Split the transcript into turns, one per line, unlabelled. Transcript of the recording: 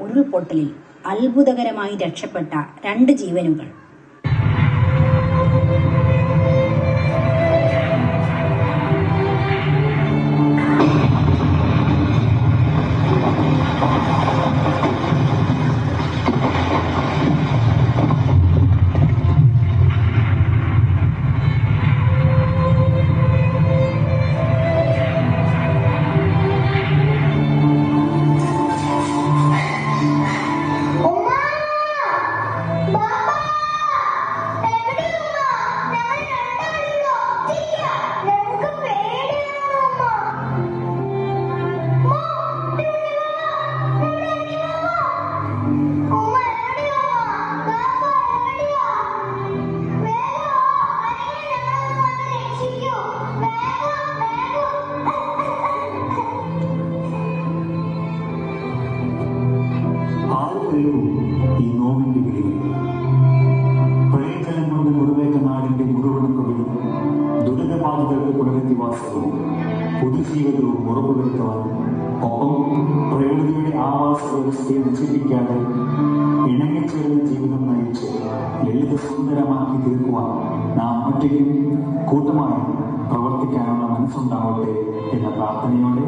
ഉരുൾപൊട്ടലിൽ അത്ഭുതകരമായി രക്ഷപ്പെട്ട 2 ജീവനുകൾ.
ഈ നോവിന്റെ വിളിയിൽ പ്രളയജലം കൊണ്ട് മുറിവേറ്റ നാടിന്റെ മുറിവുണക്കവും ദുരിതബാധിതർക്ക് പുനരധിവാസവും പൊതുജീവിതവും ഉറപ്പുവരുത്തുവാൻ, ഒപ്പം പ്രകൃതിയുടെ ആവാസ വ്യവസ്ഥയെ നശിപ്പിക്കാതെ ഇണങ്ങിച്ചേർന്ന ജീവിതം നയിച്ച് ലളിത സുന്ദരമാക്കി തീർക്കുവാൻ നാം ഒറ്റയ്ക്കും കൂട്ടമായും പ്രവർത്തിക്കാനുള്ള മനസ്സുണ്ടാവട്ടെ എന്ന പ്രാർത്ഥനയോടെ